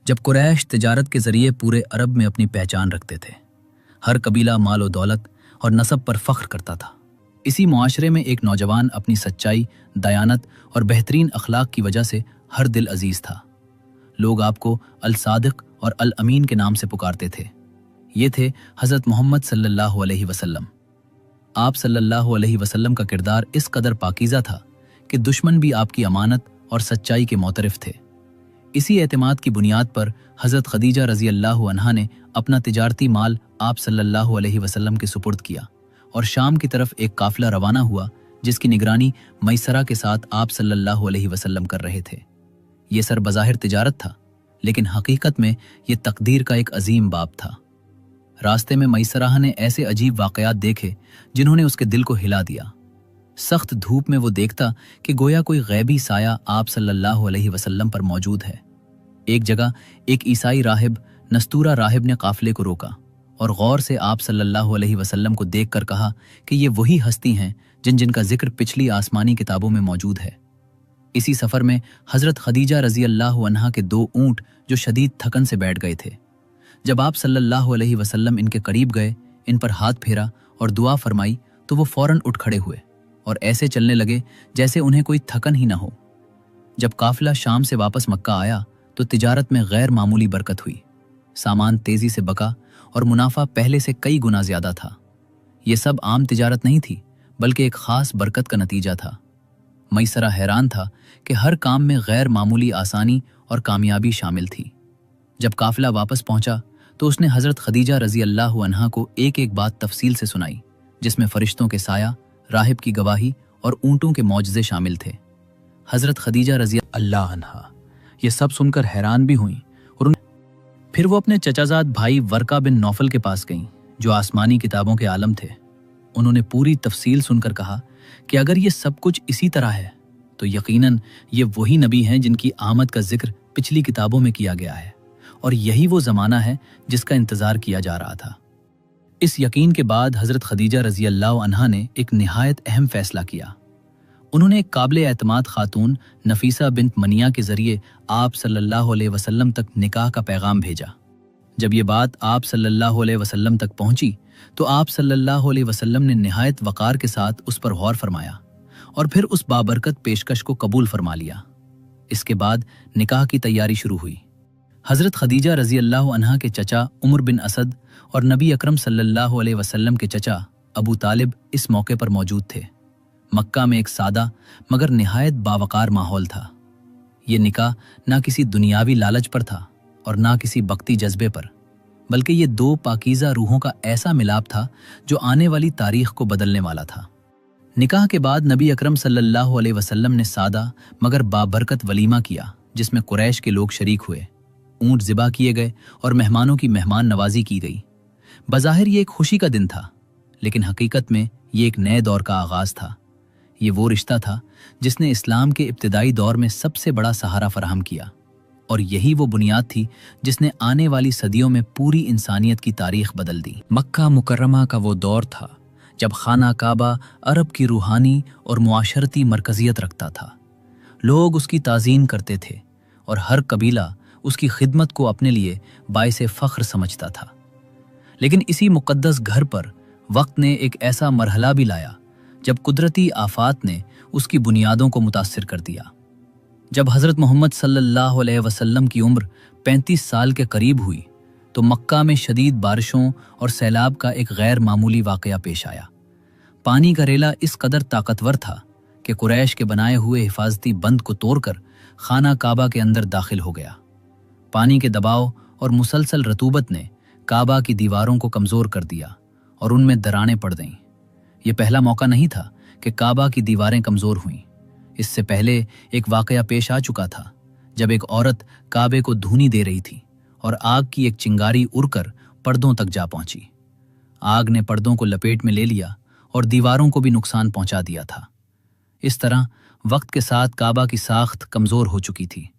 जब कुरैश तिजारत के ज़रिए पूरे अरब में अपनी पहचान रखते थे, हर कबीला माल व दौलत और नसब पर फ़ख्र करता था। इसी मुआशरे में एक नौजवान अपनी सच्चाई, दयानत और बेहतरीन अखलाक की वजह से हर दिल अजीज़ था। लोग आपको अल सादिक और अल अमीन के नाम से पुकारते थे। ये थे हज़रत मोहम्मद सल्लल्लाहु अलैहि वसल्लम। आप सल्लल्लाहु अलैहि वसल्लम का किरदार इस कदर पाकीज़ा था कि दुश्मन भी आपकी अमानत और सच्चाई के मोतरिफ थे। इसी एतमाद की बुनियाद पर हज़रत खदीजा रज़ी अल्लाह अन्हा ने अपना तिजारती माल आप सल्लल्लाहु अलैहि वसल्लम के सुपुर्द किया और शाम की तरफ एक काफ़िला रवाना हुआ जिसकी निगरानी मैसरा के साथ आप सल्लल्लाहु अलैहि वसल्लम कर रहे थे। ये सर बज़ाहिर तिजारत था, लेकिन हकीकत में ये तकदीर का एक अजीम बाब था। रास्ते में मैसराह ने ऐसे अजीब वाक़यात देखे जिन्होंने उसके दिल को हिला दिया। सख्त धूप में वो देखता कि गोया कोई गैबी साया आप सल्लल्लाहु अलैहि वसल्लम पर मौजूद है। एक जगह एक ईसाई राहिब नस्तूरा राहिब ने काफिले को रोका और गौर से आप सल्लल्लाहु अलैहि वसल्लम को देखकर कहा कि ये वही हस्ती हैं जिनका जिक्र पिछली आसमानी किताबों में मौजूद है। इसी सफ़र में हज़रत खदीजा रज़ी अल्लाह अन्हा के 2 ऊँट जो शदीद थकन से बैठ गए थे। जब आप सल्लल्लाहु अलैहि वसल्लम इनके करीब गए, इन पर हाथ फेरा और दुआ फरमाई तो वो फ़ौरन उठ खड़े हुए और ऐसे चलने लगे जैसे उन्हें कोई थकन ही न हो। जब काफिला शाम से वापस मक्का आया तो तिजारत में गैर मामूली बरकत हुई। सामान तेजी से बका और मुनाफा पहले से कई गुना ज्यादा था। ये सब आम तिजारत नहीं थी, बल्कि एक खास बरकत का नतीजा था। मैसरा हैरान था कि हर काम में गैर मामूली आसानी और कामयाबी शामिल थी। जब काफिला वापस पहुंचा तो उसने हज़रत खदीजा रज़ी अल्लाह अन्हा को एक एक बात तफसील से सुनाई, जिसमें फरिश्तों के साया, राहिब की गवाही और ऊँटों के मौजज़े शामिल थे। हज़रत खदीजा रज़ी अल्लाह अन्हा ये सब सुनकर हैरान भी हुई और फिर वो अपने चचाजाद भाई वर्का बिन नौफल के पास गईं, जो आसमानी किताबों के आलम थे। उन्होंने पूरी तफसील सुनकर कहा कि अगर ये सब कुछ इसी तरह है तो यकीनन ये वही नबी हैं जिनकी आमद का जिक्र पिछली किताबों में किया गया है और यही वो ज़माना है जिसका इंतज़ार किया जा रहा था। इस यकीन के बाद हज़रत खदीजा रज़ी अल्लाह अन्हा ने एक निहायत अहम फ़ैसला किया। उन्होंने एक काबिल एतमाद खातून नफीसा बिन्त मनिया के ज़रिए आप सल्लल्लाहु अलैहि वसल्लम तक निकाह का पैगाम भेजा। जब ये बात आप सल्लल्लाहु अलैहि वसल्लम तक पहुंची तो आप सल्लल्लाहु अलैहि वसल्लम ने निहायत वक़ार के साथ उस पर गौर फरमाया और फिर उस बाबरकत पेशकश को कबूल फरमा लिया। इसके बाद निकाह की तैयारी शुरू हुई। हज़रत खदीजा रज़ी अल्लाह अन्हा के चचा उमर बिन असद और नबी अकरम सल्लल्लाहु अलैहि वसल्लम के चचा अबू तालिब इस मौके पर मौजूद थे। मक्का में एक सादा मगर निहायत बावकार माहौल था। ये निकाह ना किसी दुनियावी लालच पर था और ना किसी बख्ती जज्बे पर, बल्कि ये 2 पाकीज़ा रूहों का ऐसा मिलाप था जो आने वाली तारीख को बदलने वाला था। निकाह के बाद नबी अकरम सल्लल्लाहु अलैहि वसल्लम ने सादा मगर बाबरकत वलीमा किया, जिसमें कुरैश के लोग शरीक हुए। ऊँट ज़िबा किए गए और मेहमानों की मेहमान नवाजी की गई। बज़ाहिर ये एक खुशी का दिन था, लेकिन हकीकत में ये एक नए दौर का आगाज़ था। ये वो रिश्ता था जिसने इस्लाम के इब्तिदाई दौर में सबसे बड़ा सहारा फराहम किया और यही वो बुनियाद थी जिसने आने वाली सदियों में पूरी इंसानियत की तारीख बदल दी। मक्का मुकर्रमा का वो दौर था जब खाना काबा अरब की रूहानी और मुआशरती मरकज़ियत रखता था। लोग उसकी ताज़ीम करते थे और हर कबीला उसकी खिदमत को अपने लिए बाइसे फ़ख्र समझता था। लेकिन इसी मुक़द्दस घर पर वक्त ने एक ऐसा मरहला भी लाया जब कुदरती आफात ने उसकी बुनियादों को मुतासिर कर दिया। जब हज़रत मोहम्मद सल्लल्लाहु अलैहि वसल्लम की उम्र 35 साल के करीब हुई तो मक्का में शदीद बारिशों और सैलाब का एक गैर मामूली वाक़या पेश आया। पानी का रेला इस कदर ताकतवर था कि कुरैश के बनाए हुए हिफाजती बंद को तोड़कर खाना काबा के अंदर दाखिल हो गया। पानी के दबाव और मुसलसल रतूबत ने काबा की दीवारों को कमज़ोर कर दिया और उनमें दरारें पड़ गईं। ये पहला मौका नहीं था कि काबा की दीवारें कमज़ोर हुईं। इससे पहले एक वाक़या पेश आ चुका था जब एक औरत काबे को धूनी दे रही थी और आग की एक चिंगारी उड़कर पर्दों तक जा पहुंची। आग ने पर्दों को लपेट में ले लिया और दीवारों को भी नुकसान पहुंचा दिया था। इस तरह वक्त के साथ काबा की साख्त कमज़ोर हो चुकी थी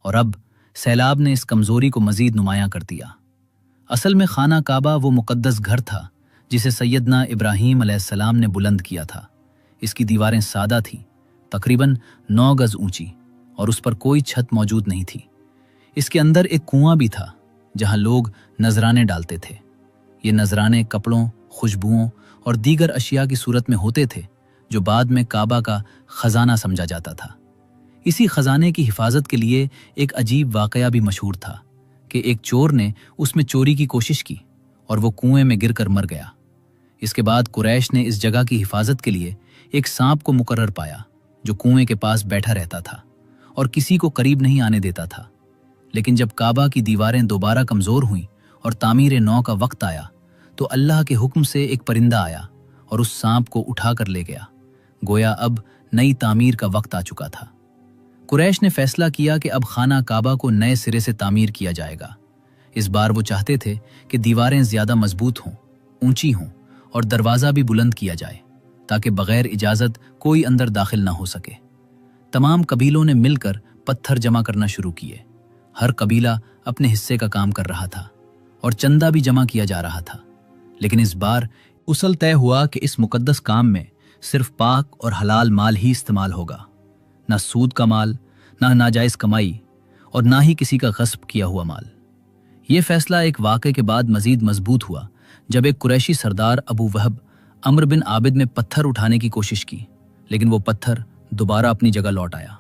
और अब सैलाब ने इस कमज़ोरी को मज़ीद नुमायां कर दिया। असल में खाना काबा वो मुक़द्दस घर था जिसे सैयदना इब्राहीम अलैहिस्सलाम ने बुलंद किया था। इसकी दीवारें सादा थीं, तकरीबन 9 गज ऊंची, और उस पर कोई छत मौजूद नहीं थी। इसके अंदर एक कुआं भी था जहां लोग नजराने डालते थे। ये नजराने कपड़ों, खुशबुओं और दीगर अशिया की सूरत में होते थे जो बाद में काबा का खजाना समझा जाता था। इसी खजाने की हिफाजत के लिए एक अजीब वाकया भी मशहूर था कि एक चोर ने उसमें चोरी की कोशिश की और वो कुएं में गिरकर मर गया। इसके बाद कुरैश ने इस जगह की हिफाजत के लिए एक सांप को मुकर्रर पाया जो कुएं के पास बैठा रहता था और किसी को करीब नहीं आने देता था। लेकिन जब काबा की दीवारें दोबारा कमजोर हुईं और तामीर नौ का वक्त आया तो अल्लाह के हुक्म से एक परिंदा आया और उस सांप को उठा कर ले गया। गोया अब नई तामीर का वक्त आ चुका था। कुरैश ने फैसला किया कि अब खाना काबा को नए सिरे से तामीर किया जाएगा। इस बार वो चाहते थे कि दीवारें ज्यादा मजबूत हों, ऊंची हों और दरवाज़ा भी बुलंद किया जाए ताकि बगैर इजाज़त कोई अंदर दाखिल ना हो सके। तमाम कबीलों ने मिलकर पत्थर जमा करना शुरू किए। हर कबीला अपने हिस्से का काम कर रहा था और चंदा भी जमा किया जा रहा था। लेकिन इस बार उसल तय हुआ कि इस मुकद्दस काम में सिर्फ पाक और हलाल माल ही इस्तेमाल होगा, ना सूद का माल, ना नाजायज कमाई और ना ही किसी का गस्ब किया हुआ माल। ये फैसला एक वाक़े के बाद मजीद मजबूत हुआ जब एक कुरैशी सरदार अबू वहब अम्र बिन आबिद ने पत्थर उठाने की कोशिश की, लेकिन वो पत्थर दोबारा अपनी जगह लौट आया।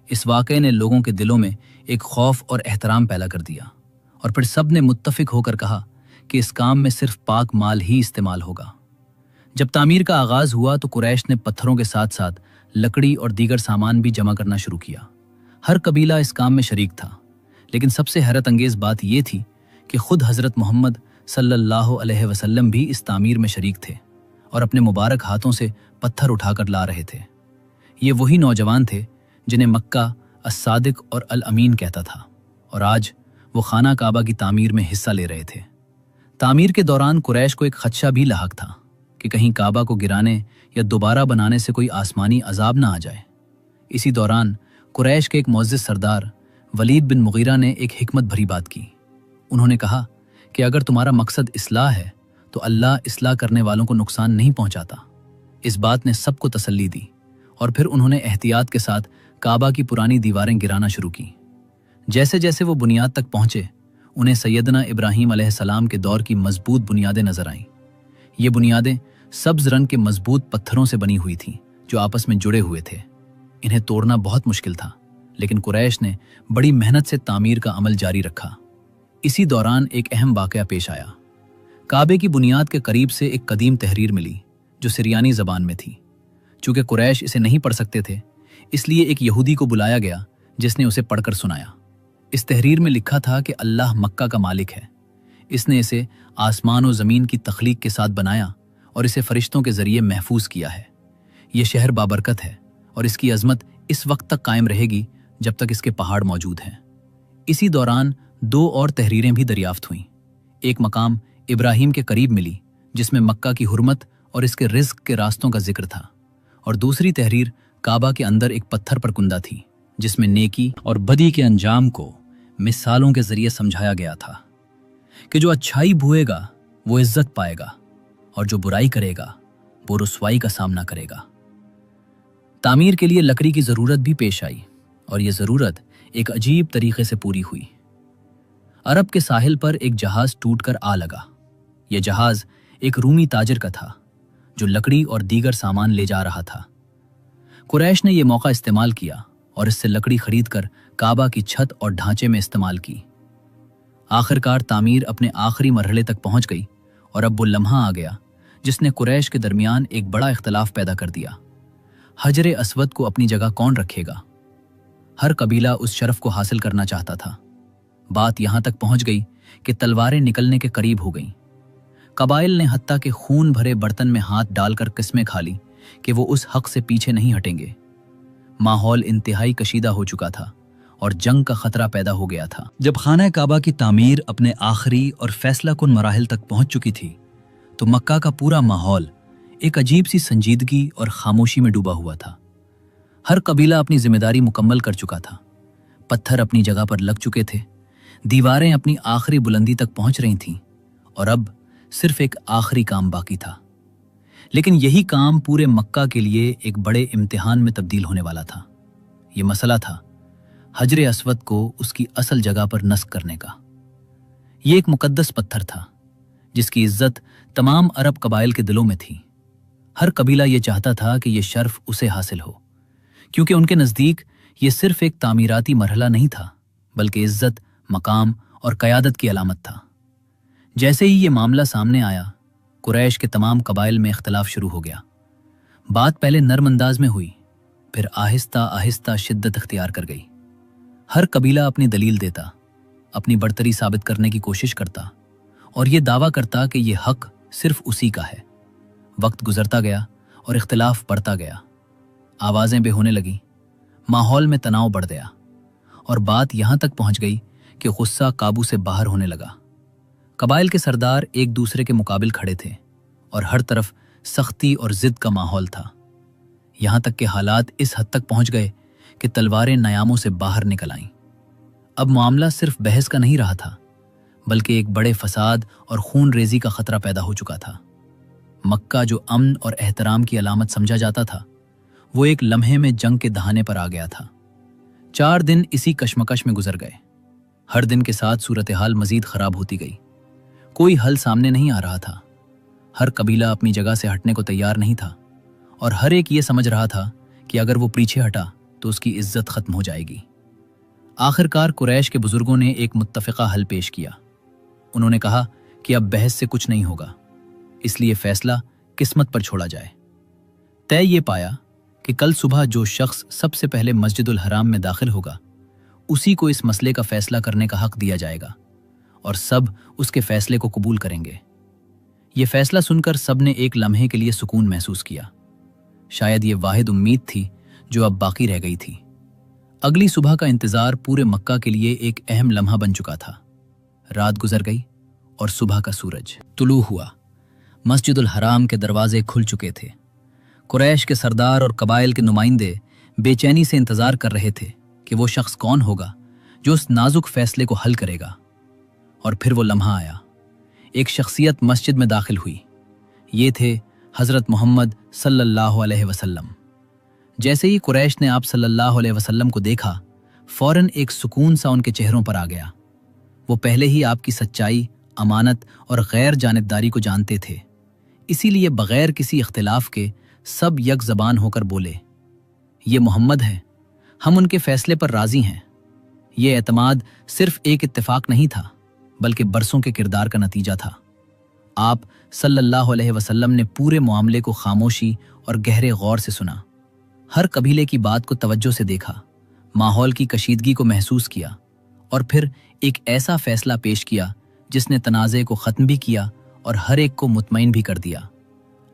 इस वाक़े ने लोगों के दिलों में एक खौफ और एहतराम पैदा कर दिया और फिर सब ने मुत्तफिक होकर कहा कि इस काम में सिर्फ पाक माल ही इस्तेमाल होगा। जब तामीर का आगाज हुआ तो कुरैश ने पत्थरों के साथ साथ लकड़ी और दीगर सामान भी जमा करना शुरू किया। हर कबीला इस काम में शरीक था, लेकिन सबसे हैरत अंगेज बात यह थी कि खुद हजरत मोहम्मद सल्लल्लाहु अलैहि वसल्लम भी इस तामीर में शरीक थे और अपने मुबारक हाथों से पत्थर उठाकर ला रहे थे। ये वही नौजवान थे जिन्हें मक्का अस-सादिक और अल-अमीन कहता था और आज वो खाना काबा की तामीर में हिस्सा ले रहे थे। तामीर के दौरान कुरैश को एक खदशा भी लाहक था कि कहीं काबा को गिराने या दोबारा बनाने से कोई आसमानी अजाब ना आ जाए। इसी दौरान कुरैश के एक मुअज़्ज़िज़ सरदार वलीद बिन मुगीरा ने एक हिकमत भरी बात की। उन्होंने कहा कि अगर तुम्हारा मकसद इस्लाह है तो अल्लाह इस्लाह करने वालों को नुकसान नहीं पहुंचाता। इस बात ने सबको तसल्ली दी और फिर उन्होंने एहतियात के साथ काबा की पुरानी दीवारें गिराना शुरू की। जैसे जैसे वो बुनियाद तक पहुंचे उन्हें सैयदना इब्राहीम अलैहिस्सलाम के दौर की मजबूत बुनियादें नजर आईं। ये बुनियादें सब्ज रंग के मजबूत पत्थरों से बनी हुई थीं जो आपस में जुड़े हुए थे। इन्हें तोड़ना बहुत मुश्किल था, लेकिन कुरैश ने बड़ी मेहनत से तामीर का अमल जारी रखा। इसी दौरान एक अहम वाकया पेश आया। काबे की बुनियाद के करीब से एक कदीम तहरीर मिली जो सिरियानी ज़बान में थी। चूंकि कुरैश इसे नहीं पढ़ सकते थे, इसलिए एक यहूदी को बुलाया गया जिसने उसे पढ़कर सुनाया। इस तहरीर में लिखा था कि अल्लाह मक्का का मालिक है। इसने इसे आसमान और ज़मीन की तख्लीक के साथ बनाया और इसे फरिश्तों के ज़रिए महफूज किया है। यह शहर बाबरकत है और इसकी अजमत इस वक्त तक कायम रहेगी जब तक इसके पहाड़ मौजूद हैं। इसी दौरान दो और तहरीरें भी दरियाफ्त हुईं। एक मकाम इब्राहीम के करीब मिली जिसमें मक्का की हुर्मत और इसके रिज़्क के रास्तों का जिक्र था, और दूसरी तहरीर काबा के अंदर एक पत्थर पर कुंदा थी जिसमें नेकी और बदी के अंजाम को मिसालों के जरिए समझाया गया था कि जो अच्छाई भुएगा वो इज्जत पाएगा और जो बुराई करेगा वो रुसवाई का सामना करेगा। तामीर के लिए लकड़ी की ज़रूरत भी पेश आई और ये ज़रूरत एक अजीब तरीके से पूरी हुई। अरब के साहिल पर एक जहाज टूटकर आ लगा। यह जहाज एक रूमी ताजिर का था जो लकड़ी और दीगर सामान ले जा रहा था। कुरैश ने यह मौका इस्तेमाल किया और इससे लकड़ी खरीदकर काबा की छत और ढांचे में इस्तेमाल की। आखिरकार तामीर अपने आखिरी मरहले तक पहुंच गई और अब वो लम्हा आ गया जिसने कुरैश के दरमियान एक बड़ा इख्तलाफ पैदा कर दिया। हजरे अस्वद को अपनी जगह कौन रखेगा? हर कबीला उस शरफ को हासिल करना चाहता था। बात यहां तक पहुंच गई कि तलवारें निकलने के करीब हो गईं। कबाइल ने हत्ता के खून भरे बर्तन में हाथ डालकर किस्में खा ली कि वो उस हक से पीछे नहीं हटेंगे। माहौल इंतहाई कशीदा हो चुका था और जंग का खतरा पैदा हो गया था। जब खाना काबा की तामीर अपने आखिरी और फैसला कुन मराहिल तक पहुंच चुकी थी तो मक्का का पूरा माहौल एक अजीब सी संजीदगी और खामोशी में डूबा हुआ था। हर कबीला अपनी जिम्मेदारी मुकम्मल कर चुका था। पत्थर अपनी जगह पर लग चुके थे, दीवारें अपनी आखिरी बुलंदी तक पहुंच रही थीं और अब सिर्फ एक आखिरी काम बाकी था। लेकिन यही काम पूरे मक्का के लिए एक बड़े इम्तिहान में तब्दील होने वाला था। ये मसला था हजर अस्वद को उसकी असल जगह पर नस्ब करने का। ये एक मुकद्दस पत्थर था जिसकी इज्जत तमाम अरब कबाइल के दिलों में थी। हर कबीला ये चाहता था कि ये शर्फ उसे हासिल हो, क्योंकि उनके नज़दीक ये सिर्फ एक तामीराती मरहला नहीं था बल्कि इज्जत, मकाम और क़यादत की अलामत था। जैसे ही ये मामला सामने आया, कुरैश के तमाम कबाइल में इख्तलाफ शुरू हो गया। बात पहले नर्म अंदाज में हुई, फिर आहिस्ता आहिस्ता शिद्दत इख्तियार कर गई। हर कबीला अपनी दलील देता, अपनी बरतरी साबित करने की कोशिश करता और ये दावा करता कि ये हक सिर्फ उसी का है। वक्त गुजरता गया और इख्तिलाफ बढ़ता गया। आवाज़ें बेहोने लगीं, माहौल में तनाव बढ़ गया और बात यहाँ तक पहुँच गई कि गुस्सा काबू से बाहर होने लगा। कबाइल के सरदार एक दूसरे के मुकाबिल खड़े थे और हर तरफ सख्ती और जिद का माहौल था। यहाँ तक कि हालात इस हद तक पहुँच गए कि तलवारें नयामों से बाहर निकल आईं। अब मामला सिर्फ बहस का नहीं रहा था, बल्कि एक बड़े फसाद और खून रेजी का खतरा पैदा हो चुका था। मक्का जो अमन और एहतराम की अलामत समझा जाता था, वो एक लम्हे में जंग के दहाने पर आ गया था। 4 दिन इसी कशमकश में गुजर गए। हर दिन के साथ सूरत हाल मजीद खराब होती गई। कोई हल सामने नहीं आ रहा था। हर कबीला अपनी जगह से हटने को तैयार नहीं था और हर एक ये समझ रहा था कि अगर वो पीछे हटा तो उसकी इज्जत खत्म हो जाएगी। आखिरकार कुरैश के बुजुर्गों ने एक मुत्तफ़िक़ा हल पेश किया। उन्होंने कहा कि अब बहस से कुछ नहीं होगा, इसलिए फैसला किस्मत पर छोड़ा जाए। तय ये पाया कि कल सुबह जो शख्स सबसे पहले मस्जिदुल हराम में दाखिल होगा, उसी को इस मसले का फैसला करने का हक दिया जाएगा और सब उसके फैसले को कबूल करेंगे। ये फैसला सुनकर सब ने एक लम्हे के लिए सुकून महसूस किया। शायद ये वाहिद उम्मीद थी जो अब बाकी रह गई थी। अगली सुबह का इंतजार पूरे मक्का के लिए एक अहम लम्हा बन चुका था। रात गुजर गई और सुबह का सूरज तुलू हुआ। मस्जिदुल हराम के दरवाजे खुल चुके थे। कुरैश के सरदार और कबाइल के नुमाइंदे बेचैनी से इंतजार कर रहे थे कि वो शख्स कौन होगा जो उस नाजुक फैसले को हल करेगा। और फिर वो लम्हा आया। एक शख्सियत मस्जिद में दाखिल हुई। ये थे हज़रत मोहम्मद सल्लल्लाहु अलैहि वसल्लम। जैसे ही कुरैश ने आप सल्लल्लाहु अलैहि वसल्लम को देखा, फौरन एक सुकून सा उनके चेहरों पर आ गया। वो पहले ही आपकी सच्चाई, अमानत और गैर जानिबदारी को जानते थे, इसीलिए बगैर किसी इख्तिलाफ के सब यक ज़बान होकर बोले, ये मोहम्मद हैं, हम उनके फैसले पर राज़ी हैं। ये एतमाद सिर्फ एक इत्तेफाक नहीं था, बल्कि बरसों के किरदार का नतीजा था। आप सल्लल्लाहु अलैहि वसल्लम ने पूरे मामले को खामोशी और गहरे गौर से सुना। हर कबीले की बात को तवज्जो से देखा, माहौल की कशीदगी को महसूस किया और फिर एक ऐसा फैसला पेश किया जिसने तनाज़े को ख़त्म भी किया और हर एक को मुतमईन भी कर दिया।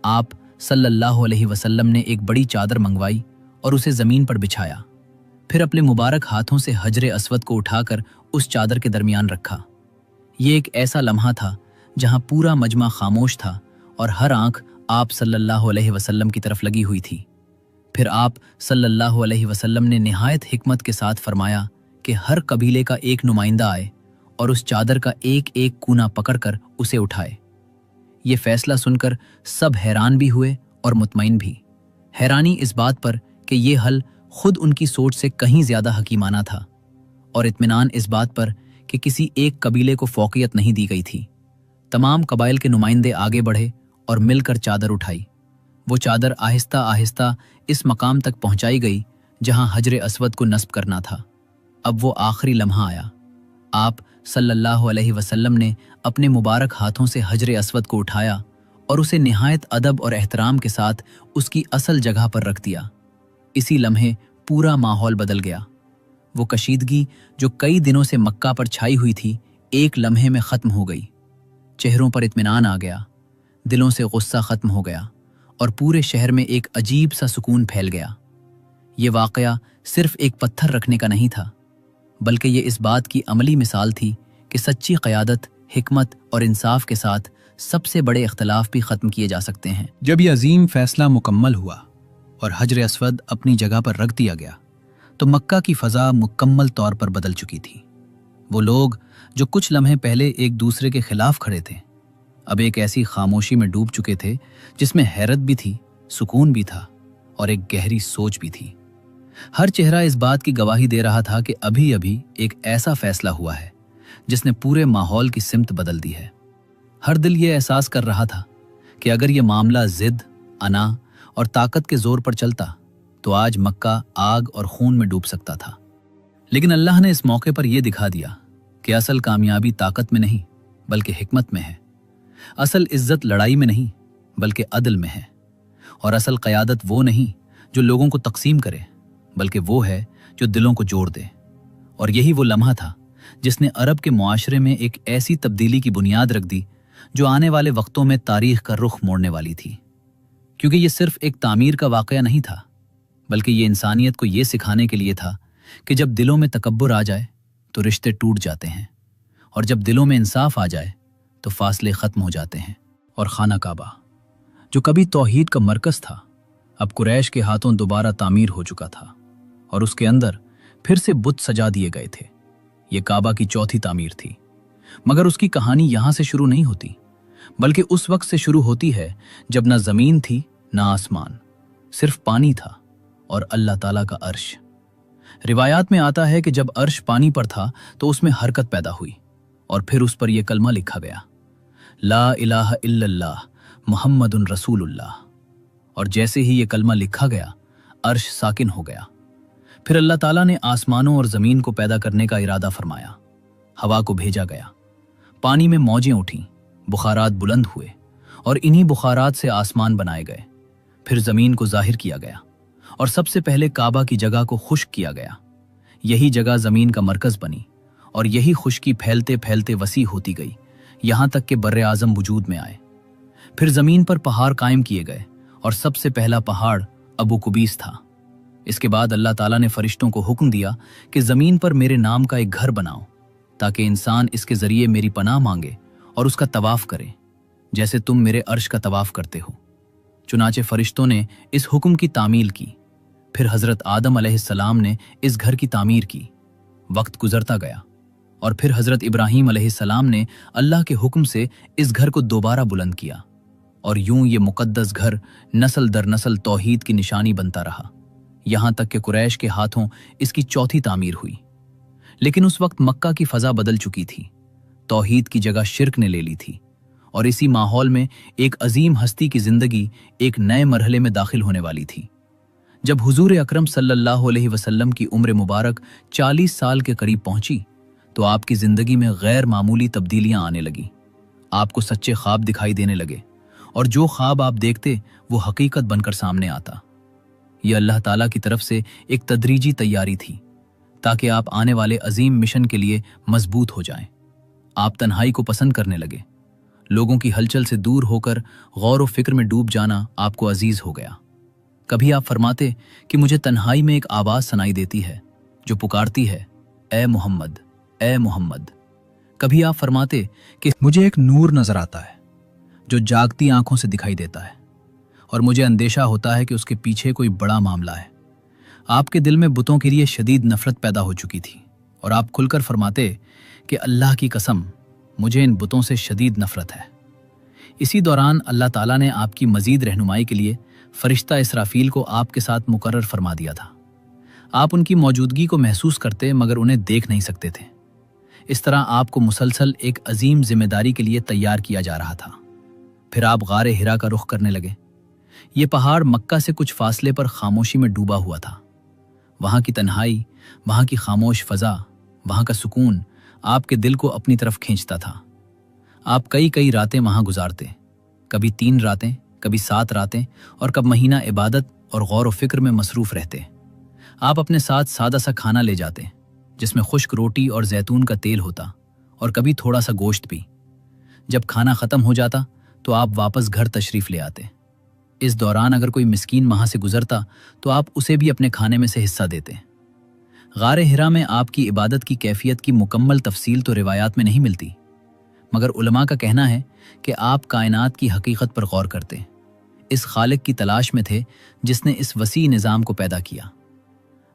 आप सल्लल्लाहु अलैहि वसल्लम ने एक बड़ी चादर मंगवाई और उसे ज़मीन पर बिछाया। फिर अपने मुबारक हाथों से हजर अस्वद को उठाकर उस चादर के दरमियान रखा। ये एक ऐसा लम्हा था जहां पूरा मजमा खामोश था और हर आंख आप सल्लल्लाहु अलैहि वसल्लम की तरफ लगी हुई थी। फिर आप सल्लल्लाहु अलैहि वसल्लम ने निहायत हिकमत के साथ फरमाया कि हर कबीले का एक नुमाइंदा आए और उस चादर का एक एक कूना पकड़कर उसे उठाए। ये फैसला सुनकर सब हैरान भी हुए और मुतमईन भी। हैरानी इस बात पर कि ये हल खुद उनकी सोच से कहीं ज्यादा हकीमाना था, और इत्मीनान इस बात पर कि किसी एक कबीले को फौकियत नहीं दी गई थी। तमाम कबाइल के नुमाइंदे आगे बढ़े और मिलकर चादर उठाई। वो चादर आहिस्ता आहिस्ता इस मकाम तक पहुंचाई गई जहां हजर अस्वद को नस्ब करना था। अब वो आखिरी लम्हा आया। आप सल्लल्लाहु अलैहि वसल्लम ने अपने मुबारक हाथों से हजर अस्वद को उठाया और उसे निहायत अदब और एहतराम के साथ उसकी असल जगह पर रख दिया। इसी लम्हे पूरा माहौल बदल गया। वो कशीदगी जो कई दिनों से मक्का पर छाई हुई थी, एक लम्हे में ख़त्म हो गई। चेहरों पर इत्मीनान आ गया, दिलों से गुस्सा ख़त्म हो गया और पूरे शहर में एक अजीब सा सुकून फैल गया। ये वाक़या सिर्फ एक पत्थर रखने का नहीं था, बल्कि ये इस बात की अमली मिसाल थी कि सच्ची क़यादत, हिकमत और इंसाफ के साथ सबसे बड़े इख्तलाफ भी ख़त्म किए जा सकते हैं। जब यह अजीम फैसला मुकम्मल हुआ और हजर अस्वद अपनी जगह पर रख दिया गया, तो मक्का की फ़ज़ा मुकम्मल तौर पर बदल चुकी थी। वो लोग जो कुछ लम्हे पहले एक दूसरे के खिलाफ खड़े थे, अब एक ऐसी खामोशी में डूब चुके थे जिसमें हैरत भी थी, सुकून भी था और एक गहरी सोच भी थी। ہر چہرہ اس بات کی گواہی دے رہا تھا کہ ابھی ابھی ایک ایسا فیصلہ ہوا ہے جس نے پورے ماحول کی سمت بدل دی ہے۔ ہر دل یہ احساس کر رہا تھا کہ اگر یہ معاملہ ضد، انا اور طاقت کے زور پر چلتا تو آج مکہ آگ اور خون میں ڈوب سکتا تھا، لیکن اللہ نے اس موقع پر یہ دکھا دیا کہ اصل کامیابی طاقت میں نہیں بلکہ حکمت میں ہے، اصل عزت لڑائی میں نہیں بلکہ عدل میں ہے، اور اصل قیادت وہ نہیں جو لوگوں کو تقسیم کرے بلکہ وہ ہے جو دلوں کو جوڑ دے۔ اور یہی وہ لمحہ تھا جس نے عرب کے معاشرے میں ایک ایسی تبدیلی کی بنیاد رکھ دی جو آنے والے وقتوں میں تاریخ کا رخ موڑنے والی تھی، کیونکہ یہ صرف ایک تعمیر کا واقعہ نہیں تھا بلکہ یہ انسانیت کو یہ سکھانے کے لیے تھا کہ جب دلوں میں تکبر آ جائے تو رشتے ٹوٹ جاتے ہیں، اور جب دلوں میں انصاف آ جائے تو فاصلے ختم ہو جاتے ہیں۔ اور خانہ کعبہ جو کبھی توحید کا مرکز تھا اب قریش کے ہاتھوں دوبارہ تعمیر ہو چکا تھا، اور اس کے اندر پھر سے بت سجا دیے گئے تھے۔ یہ کعبہ کی چوتھی تعمیر تھی، مگر اس کی کہانی یہاں سے شروع نہیں ہوتی بلکہ اس وقت سے شروع ہوتی ہے جب نہ زمین تھی نہ آسمان، صرف پانی تھا اور اللہ تعالیٰ کا عرش۔ روایات میں آتا ہے کہ جب عرش پانی پر تھا تو اس میں حرکت پیدا ہوئی اور پھر اس پر یہ کلمہ لکھا گیا، لا الہ الا اللہ محمد رسول اللہ، اور جیسے ہی یہ کلمہ لکھا گیا عرش ساکن ہو گیا۔ پھر اللہ تعالیٰ نے آسمانوں اور زمین کو پیدا کرنے کا ارادہ فرمایا، ہوا کو بھیجا گیا، پانی میں موجیں اٹھیں، بخارات بلند ہوئے اور انہی بخارات سے آسمان بنائے گئے۔ پھر زمین کو ظاہر کیا گیا اور سب سے پہلے کعبہ کی جگہ کو خشک کیا گیا۔ یہی جگہ زمین کا مرکز بنی اور یہی خشکی پھیلتے پھیلتے وسیع ہوتی گئی یہاں تک کہ بر اعظم وجود میں آئے۔ پھر زمین پر پہاڑ قائم کیے گئے اور سب سے پہلا پہاڑ ابو قبیس تھا۔ اس کے بعد اللہ تعالیٰ نے فرشتوں کو حکم دیا کہ زمین پر میرے نام کا ایک گھر بناؤ تاکہ انسان اس کے ذریعے میری پناہ مانگے اور اس کا طواف کرے جیسے تم میرے عرش کا طواف کرتے ہو۔ چنانچہ فرشتوں نے اس حکم کی تعمیل کی۔ پھر حضرت آدم علیہ السلام نے اس گھر کی تعمیر کی۔ وقت گزرتا گیا اور پھر حضرت ابراہیم علیہ السلام نے اللہ کے حکم سے اس گھر کو دوبارہ بلند کیا، اور یوں یہ مقدس گھر نسل در نسل توحید کی نشانی بنتا رہا، یہاں تک کہ قریش کے ہاتھوں اس کی چوتھی تعمیر ہوئی۔ لیکن اس وقت مکہ کی فضا بدل چکی تھی، توحید کی جگہ شرک نے لے لی تھی، اور اسی ماحول میں ایک عظیم ہستی کی زندگی ایک نئے مرحلے میں داخل ہونے والی تھی۔ جب حضور اکرم صلی اللہ علیہ وسلم کی عمر مبارک 40 سال کے قریب پہنچی تو آپ کی زندگی میں غیر معمولی تبدیلیاں آنے لگیں۔ آپ کو سچے خواب دکھائی دینے لگے، اور جو خواب آپ دیکھتے وہ حقیقت بن کر سامنے آتا۔ یہ اللہ تعالیٰ کی طرف سے ایک تدریجی تیاری تھی تاکہ آپ آنے والے عظیم مشن کے لیے مضبوط ہو جائیں۔ آپ تنہائی کو پسند کرنے لگے، لوگوں کی ہلچل سے دور ہو کر غور و فکر میں ڈوب جانا آپ کو عزیز ہو گیا۔ کبھی آپ فرماتے کہ مجھے تنہائی میں ایک آواز سنائی دیتی ہے جو پکارتی ہے، اے محمد، اے محمد۔ کبھی آپ فرماتے کہ مجھے ایک نور نظر آتا ہے جو جاگتی آنکھوں سے دکھائی دیتا ہے، اور مجھے اندیشہ ہوتا ہے کہ اس کے پیچھے کوئی بڑا معاملہ ہے۔ آپ کے دل میں بتوں کے لیے شدید نفرت پیدا ہو چکی تھی، اور آپ کھل کر فرماتے کہ اللہ کی قسم مجھے ان بتوں سے شدید نفرت ہے۔ اسی دوران اللہ تعالیٰ نے آپ کی مزید رہنمائی کے لیے فرشتہ اسرافیل کو آپ کے ساتھ مقرر فرما دیا تھا۔ آپ ان کی موجودگی کو محسوس کرتے مگر انہیں دیکھ نہیں سکتے تھے۔ اس طرح آپ کو مسلسل ایک عظیم ذمہ داری کے لیے تیار کیا جا رہا تھا۔ پھر آپ غار ہرا کا رخ کرنے لگے۔ یہ پہاڑ مکہ سے کچھ فاصلے پر خاموشی میں ڈوبا ہوا تھا۔ وہاں کی تنہائی، وہاں کی خاموش فضا، وہاں کا سکون آپ کے دل کو اپنی طرف کھینچتا تھا۔ آپ کئی راتیں وہاں گزارتے، کبھی 3 راتیں، کبھی 7 راتیں، اور کب مہینہ عبادت اور غور و فکر میں مصروف رہتے۔ آپ اپنے ساتھ سادہ سا کھانا لے جاتے جس میں خشک روٹی اور زیتون کا تیل ہوتا، اور کبھی تھوڑا سا گوشت بھی۔ جب کھانا ختم ہو جاتا تو آپ واپس گھر تشریف لے آتے۔ اس دوران اگر کوئی مسکین وہاں سے گزرتا تو آپ اسے بھی اپنے کھانے میں سے حصہ دیتے۔ غار ہرا میں آپ کی عبادت کی کیفیت کی مکمل تفصیل تو روایات میں نہیں ملتی، مگر علماء کا کہنا ہے کہ آپ کائنات کی حقیقت پر غور کرتے، اس خالق کی تلاش میں تھے جس نے اس وسیع نظام کو پیدا کیا۔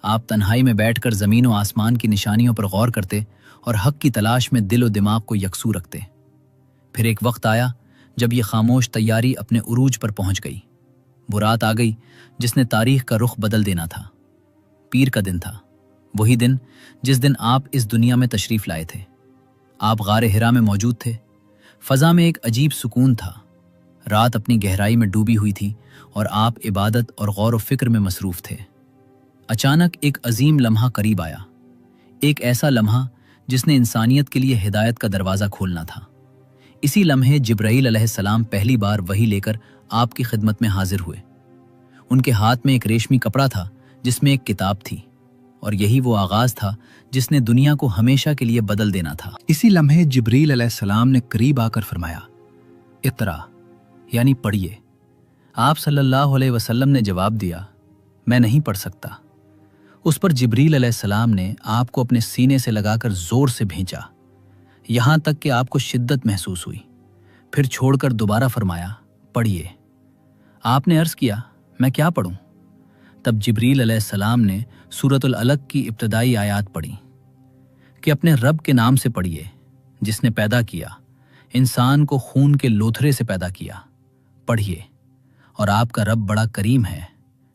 آپ تنہائی میں بیٹھ کر زمین و آسمان کی نشانیوں پر غور کرتے اور حق کی تلاش میں دل و دماغ کو یکسو رکھتے۔ پھر ایک وقت آیا جب یہ خاموش تیاری اپنے عروج پر پہنچ گئی۔ وہ رات آ گئی جس نے تاریخ کا رخ بدل دینا تھا۔ پیر کا دن تھا، وہی دن جس دن آپ اس دنیا میں تشریف لائے تھے۔ آپ غار ہرا میں موجود تھے۔ فضا میں ایک عجیب سکون تھا۔ رات اپنی گہرائی میں ڈوبی ہوئی تھی اور آپ عبادت اور غور و فکر میں مصروف تھے۔ اچانک ایک عظیم لمحہ قریب آیا، ایک ایسا لمحہ جس نے انسانیت کے لیے ہدایت کا دروازہ کھولنا تھا۔ اسی لمحے جبرائیل علیہ السلام پہلی بار وحی لے کر آپ کی خدمت میں حاضر ہوئے۔ ان کے ہاتھ میں ایک ریشمی کپڑا تھا جس میں ایک کتاب تھی، اور یہی وہ آغاز تھا جس نے دنیا کو ہمیشہ کے لیے بدل دینا تھا۔ اسی لمحے جبریل علیہ السلام نے قریب آ کر فرمایا، اقرا، یعنی پڑھیے۔ آپ صلی اللہ علیہ وسلم نے جواب دیا، میں نہیں پڑھ سکتا۔ اس پر جبریل علیہ السلام نے آپ کو اپنے سینے سے لگا کر زور سے بھینچا، یہاں تک کہ آپ کو شدت محسوس ہوئی۔ پھر چھوڑ کر دوبارہ فرمایا، پڑھیے۔ آپ نے عرض کیا، میں کیا پڑھوں؟ تب جبریل علیہ السلام نے سورۃ العلق کی ابتدائی آیات پڑھی کہ اپنے رب کے نام سے پڑھیے جس نے پیدا کیا، انسان کو خون کے لوتھڑے سے پیدا کیا۔ پڑھیے، اور آپ کا رب بڑا کریم ہے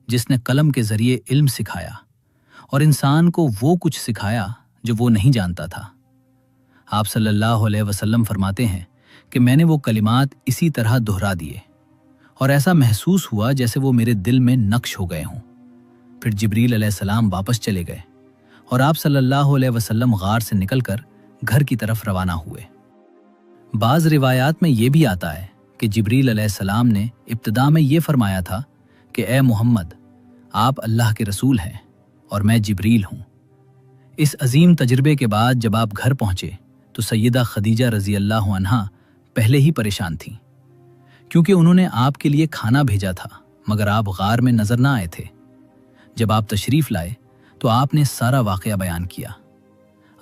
جس نے قلم کے ذریعے علم سکھایا اور انسان کو وہ کچھ سکھایا جو وہ نہیں جانتا تھا۔ آپ صلی اللہ علیہ وسلم فرماتے ہیں کہ میں نے وہ کلمات اسی طرح دہرا دیے اور ایسا محسوس ہوا جیسے وہ میرے دل میں نقش ہو گئے ہوں۔ پھر جبریل علیہ السلام واپس چلے گئے اور آپ صلی اللہ علیہ وسلم غار سے نکل کر گھر کی طرف روانہ ہوئے۔ بعض روایات میں یہ بھی آتا ہے کہ جبریل علیہ السلام نے ابتدا میں یہ فرمایا تھا کہ اے محمد، آپ اللہ کے رسول ہیں اور میں جبریل ہوں۔ اس عظیم تجربے کے بعد جب آپ گھر پہنچے تو سیدہ خدیجہ رضی اللہ عنہا پہلے ہی پریشان تھیں، کیونکہ انہوں نے آپ کے لیے کھانا بھیجا تھا مگر آپ غار میں نظر نہ آئے تھے۔ جب آپ تشریف لائے تو آپ نے سارا واقعہ بیان کیا۔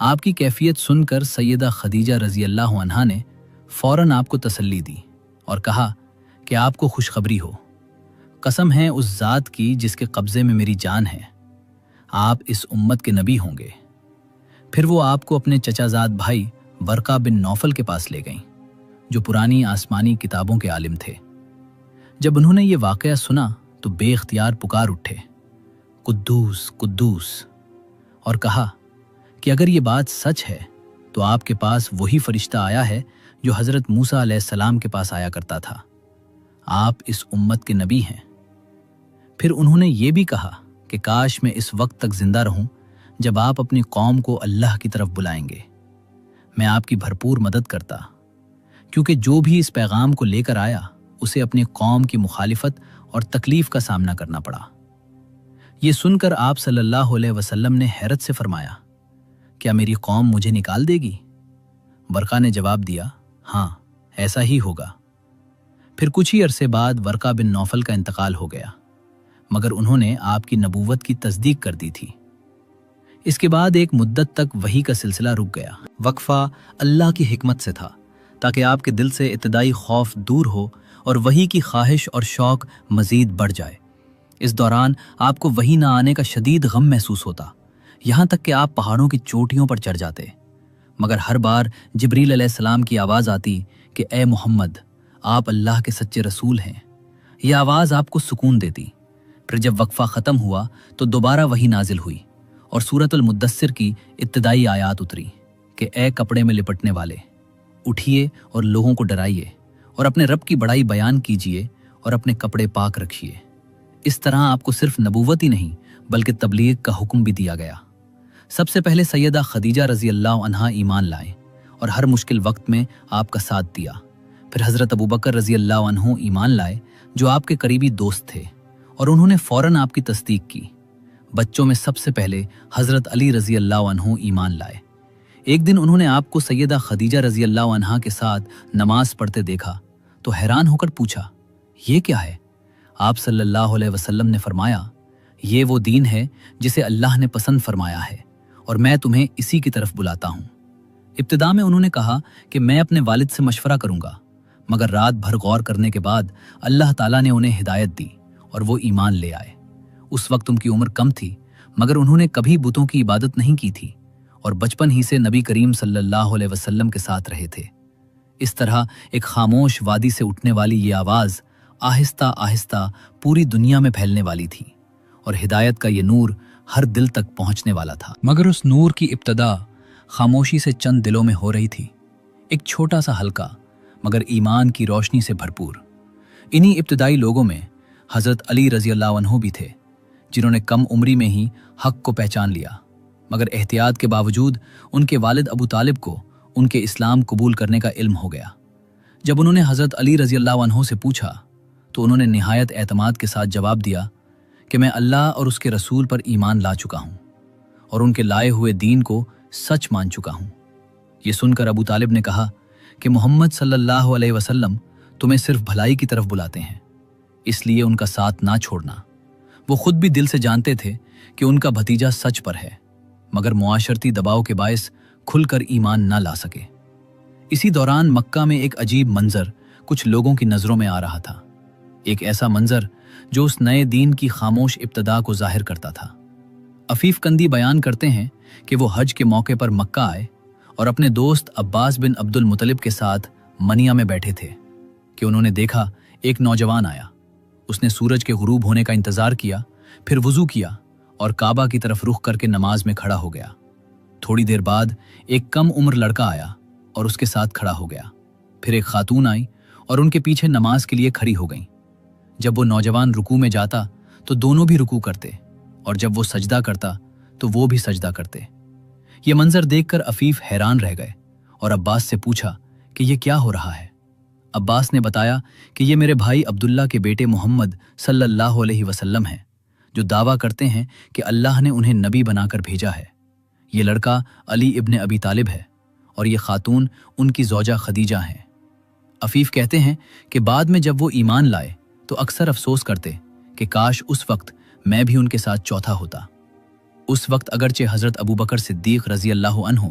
آپ کی کیفیت سن کر سیدہ خدیجہ رضی اللہ عنہا نے فوراً آپ کو تسلی دی اور کہا کہ آپ کو خوشخبری ہو، قسم ہے اس ذات کی جس کے قبضے میں میری جان ہے، آپ اس امت کے نبی ہوں گے۔ پھر وہ آپ کو اپنے چچا زاد بھائی ورقہ بن نوفل کے پاس لے گئیں جو پرانی آسمانی کتابوں کے عالم تھے۔ جب انہوں نے یہ واقعہ سنا تو بے اختیار پکار اٹھے، قدوس قدوس، اور کہا کہ اگر یہ بات سچ ہے تو آپ کے پاس وہی فرشتہ آیا ہے جو حضرت موسیٰ علیہ السلام کے پاس آیا کرتا تھا، آپ اس امت کے نبی ہیں۔ پھر انہوں نے یہ بھی کہا کہ کاش میں اس وقت تک زندہ رہوں جب آپ اپنی قوم کو اللہ کی طرف بلائیں گے، میں آپ کی بھرپور مدد کرتا، کیونکہ جو بھی اس پیغام کو لے کر آیا اسے اپنی قوم کی مخالفت اور تکلیف کا سامنا کرنا پڑا۔ یہ سن کر آپ صلی اللہ علیہ وسلم نے حیرت سے فرمایا، کیا میری قوم مجھے نکال دے گی؟ ورقہ نے جواب دیا، ہاں ایسا ہی ہوگا۔ پھر کچھ ہی عرصے بعد ورقہ بن نوفل کا انتقال ہو گیا، مگر انہوں نے آپ کی نبوت کی تصدیق کر دی تھی۔ اس کے بعد ایک مدت تک وحی کا سلسلہ رک گیا۔ وقفہ اللہ کی حکمت سے تھا تاکہ آپ کے دل سے ابتدائی خوف دور ہو اور وحی کی خواہش اور شوق مزید بڑھ جائے۔ اس دوران آپ کو وحی نہ آنے کا شدید غم محسوس ہوتا، یہاں تک کہ آپ پہاڑوں کی چوٹیوں پر چڑھ جاتے، مگر ہر بار جبریل علیہ السلام کی آواز آتی کہ اے محمد، آپ اللہ کے سچے رسول ہیں۔ یہ آواز آپ کو سکون دیتی۔ پھر جب وقفہ ختم ہوا تو دوبارہ وحی نازل ہوئی اور سورۃ المدثر کی ابتدائی آیات اتری کہ اے کپڑے میں لپٹنے والے، اٹھیے اور لوگوں کو ڈرائیے اور اپنے رب کی بڑائی بیان کیجیے اور اپنے کپڑے پاک رکھیے۔ اس طرح آپ کو صرف نبوت ہی نہیں بلکہ تبلیغ کا حکم بھی دیا گیا۔ سب سے پہلے سیدہ خدیجہ رضی اللہ عنہا ایمان لائیں اور ہر مشکل وقت میں آپ کا ساتھ دیا۔ پھر حضرت ابوبکر رضی اللہ عنہ ایمان لائے جو آپ کے قریبی دوست تھے، اور انہوں نے فوراً آپ کی تصدیق کی۔ بچوں میں سب سے پہلے حضرت علی رضی اللہ عنہ ایمان لائے۔ ایک دن انہوں نے آپ کو سیدہ خدیجہ رضی اللہ عنہا کے ساتھ نماز پڑھتے دیکھا تو حیران ہو کر پوچھا، یہ کیا ہے؟ آپ صلی اللہ علیہ وسلم نے فرمایا، یہ وہ دین ہے جسے اللہ نے پسند فرمایا ہے اور میں تمہیں اسی کی طرف بلاتا ہوں۔ ابتدا میں انہوں نے کہا کہ میں اپنے والد سے مشورہ کروں گا، مگر رات بھر غور کرنے کے بعد اللہ تعالیٰ نے انہیں ہدایت دی اور وہ ایمان لے آئے۔ اس وقت ان کی عمر کم تھی، مگر انہوں نے کبھی بتوں کی عبادت نہیں کی تھی اور بچپن ہی سے نبی کریم صلی اللہ علیہ وسلم کے ساتھ رہے تھے۔ اس طرح ایک خاموش وادی سے اٹھنے والی یہ آواز آہستہ آہستہ پوری دنیا میں پھیلنے والی تھی اور ہدایت کا یہ نور हर दिल तक पहुंचने वाला था। मगर उस नूर की इब्तदा खामोशी से चंद दिलों में हो रही थी, एक छोटा सा हल्का मगर ईमान की रोशनी से भरपूर। इन्हीं इब्तदाई लोगों में हज़रत अली रज़ी अल्लाह अन्हु भी थे, जिन्होंने कम उम्री में ही हक को पहचान लिया, मगर एहतियात के बावजूद उनके वालिद अबू तालिब को उनके इस्लाम कबूल करने का इल्म हो गया। जब उन्होंने हज़रत अली रज़ी अल्लाह अन्हु से पूछा तो उन्होंने निहायत एतमाद के साथ जवाब दिया कि मैं अल्लाह और उसके रसूल पर ईमान ला चुका हूँ और उनके लाए हुए दीन को सच मान चुका हूँ। ये सुनकर अबू तालिब ने कहा कि मोहम्मद सल्लल्लाहु अलैहि वसल्लम तुम्हें सिर्फ भलाई की तरफ बुलाते हैं, इसलिए उनका साथ ना छोड़ना। वो खुद भी दिल से जानते थे कि उनका भतीजा सच पर है, मगर मुआशरती दबाव के बायस खुलकर ईमान ना ला सके। इसी दौरान मक्का में एक अजीब मंजर कुछ लोगों की नज़रों में आ रहा था, एक ऐसा मंजर जो उस नए दीन की खामोश इब्तदा को जाहिर करता था। अफीफ कंदी बयान करते हैं कि वो हज के मौके पर मक्का आए और अपने दोस्त अब्बास बिन अब्दुल मुतलिब के साथ मनिया में बैठे थे कि उन्होंने देखा एक नौजवान आया। उसने सूरज के गुरूब होने का इंतजार किया, फिर वुजू किया और काबा की तरफ रुख करके नमाज में खड़ा हो गया। थोड़ी देर बाद एक कम उम्र लड़का आया और उसके साथ खड़ा हो गया। फिर एक खातून आई और उनके पीछे नमाज के लिए खड़ी हो गई। जब वो नौजवान रुकू में जाता तो दोनों भी रुकू करते, और जब वो सजदा करता तो वो भी सजदा करते। ये मंजर देखकर अफीफ हैरान रह गए और अब्बास से पूछा कि ये क्या हो रहा है। अब्बास ने बताया कि ये मेरे भाई अब्दुल्ला के बेटे मोहम्मद सल्लल्लाहु अलैहि वसल्लम हैं, जो दावा करते हैं कि अल्लाह ने उन्हें नबी बनाकर भेजा है। ये लड़का अली इब्ने अबी तालिब है और ये खातून उनकी ज़ौजा खदीजा हैं। अफीफ कहते हैं कि बाद में जब वो ईमान लाए तो अक्सर अफसोस करते कि काश उस वक्त मैं भी उनके साथ चौथा होता। उस वक्त अगरचे हज़रत अबू बकर सिद्दीक़ रज़ी अल्लाह अन्हु